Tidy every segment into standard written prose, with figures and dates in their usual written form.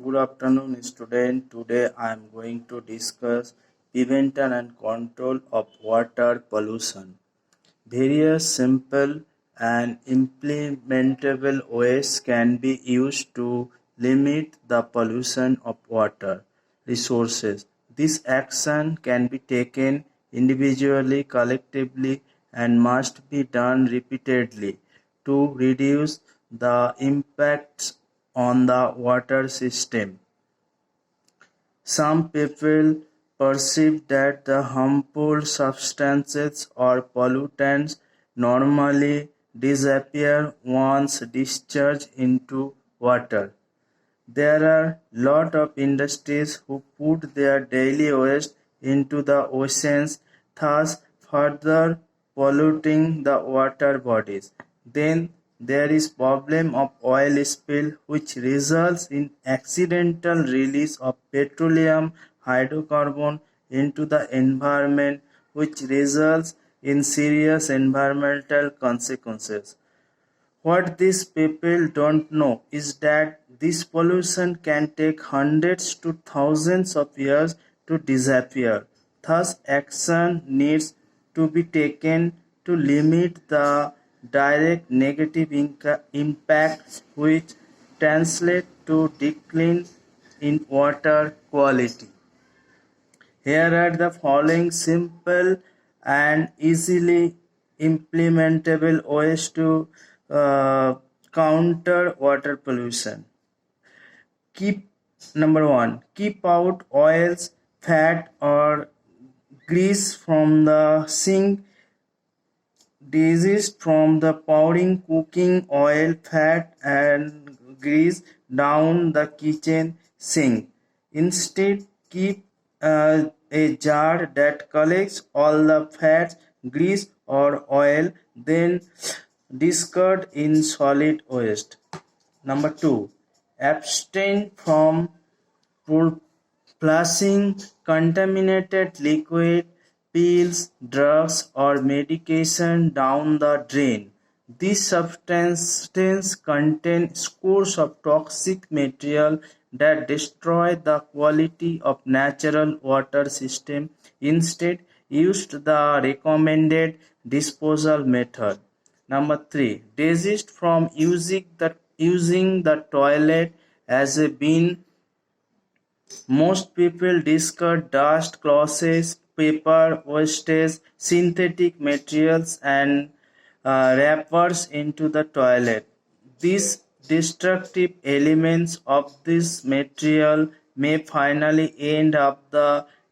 Good afternoon, student. Today I am going to discuss prevention and control of water pollution. Various simple and implementable ways can be used to limit the pollution of water resources. This action can be taken individually, collectively, and must be done repeatedly to reduce the impacts on the water system. Some people perceive that the harmful substances or pollutants normally disappear once discharged into water. There are lot of industries who put their daily waste into the oceans, thus further polluting the water bodies. Then there is problem of oil spill which results in accidental release of petroleum hydrocarbon into the environment, which results in serious environmental consequences. What these people don't know is that this pollution can take hundreds to thousands of years to disappear. Thus, action needs to be taken to limit the direct negative impacts which translate to decline in water quality. Here are the following simple and easily implementable ways to uh, counter water pollution. Keep Number one, keep out oils, fat, or grease from the sink. Desist from the pouring cooking oil, fat, and grease down the kitchen sink. Instead, keep a jar that collects all the fats, grease, or oil, then discard in solid waste. Number two, abstain from flushing contaminated liquid, pills, drugs, or medication down the drain. These substances contain scores of toxic material that destroy the quality of natural water system. Instead, use the recommended disposal method. Number three, desist from using the toilet as a bin. Most people discard dust, clothes, paper, wastage, synthetic materials, and wrappers into the toilet. These destructive elements of this material may finally end up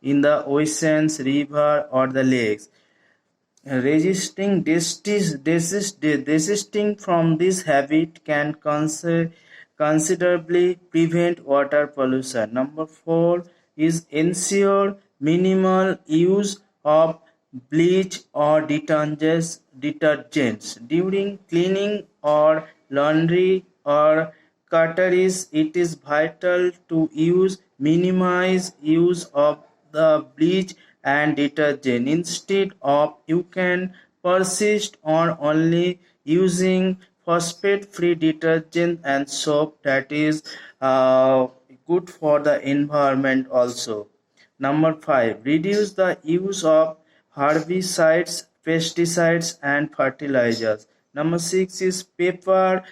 in the oceans, river, or the lakes. Desisting from this habit can considerably prevent water pollution. Number four is ensure minimal use of bleach or detergents during cleaning or laundry or cutlery. It is vital to minimize use of the bleach and detergent. Instead of, you can persist on only using phosphate-free detergent and soap that is good for the environment also. Number five, reduce the use of herbicides, pesticides, and fertilizers. Number six is proper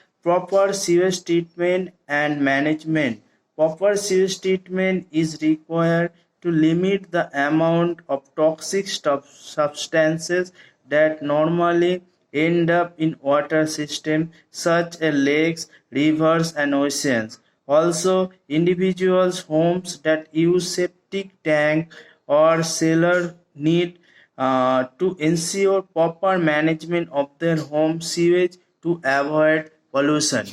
sewage treatment and management. Proper sewage treatment is required to limit the amount of toxic substances that normally end up in water systems such as lakes, rivers, and oceans. Also, individuals' homes that use septic tank or cellar need to ensure proper management of their home sewage to avoid pollution.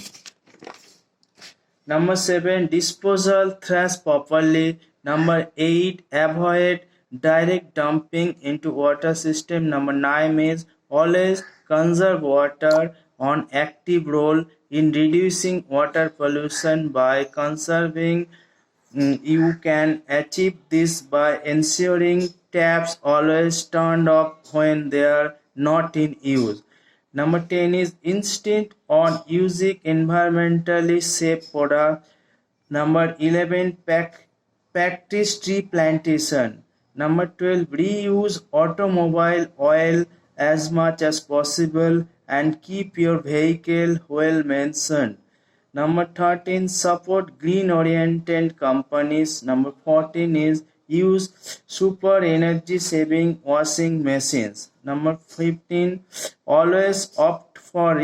Number seven, disposal trash properly. Number eight, avoid direct dumping into water system. Number nine is always conserve water on active role in reducing water pollution by conserving. You can achieve this by ensuring taps always turned off when they are not in use. Number 10 is insist on using environmentally safe products. Number 11, practice tree plantation. Number 12, reuse automobile oil as much as possible and keep your vehicle well maintained. Number 13, support green oriented companies. Number 14 is use super energy saving washing machines. Number 15, always opt for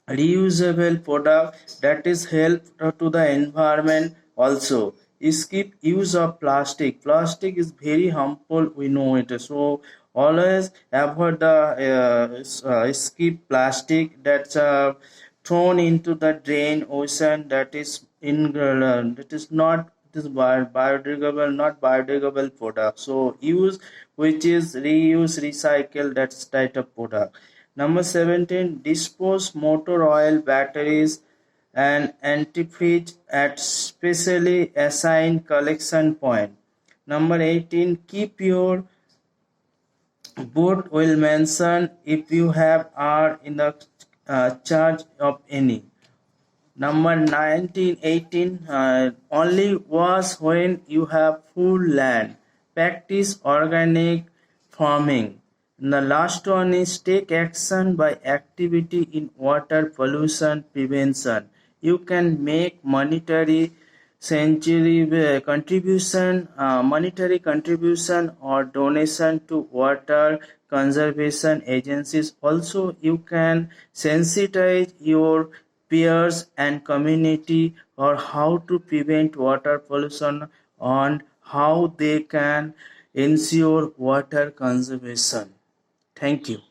reusable product that is help to the environment also. Skip use of plastic is very harmful, we know it, so always avoid the skip plastic that's thrown into the drain ocean, that is in that is not, it is biodegradable, not biodegradable product, so use which is reuse recycle, that's type of product. Number 17, dispose motor oil, batteries, and antifreeze at specially assigned collection point. Number 18, keep your boat will mention if you have are in the charge of any. Number 19, 18, only wash when you have full land. Practice organic farming. And the last one is take action by activity in water pollution prevention. You can make monetary contribution or donation to water conservation agencies. Also, you can sensitize your peers and community or how to prevent water pollution and how they can ensure water conservation. Thank you.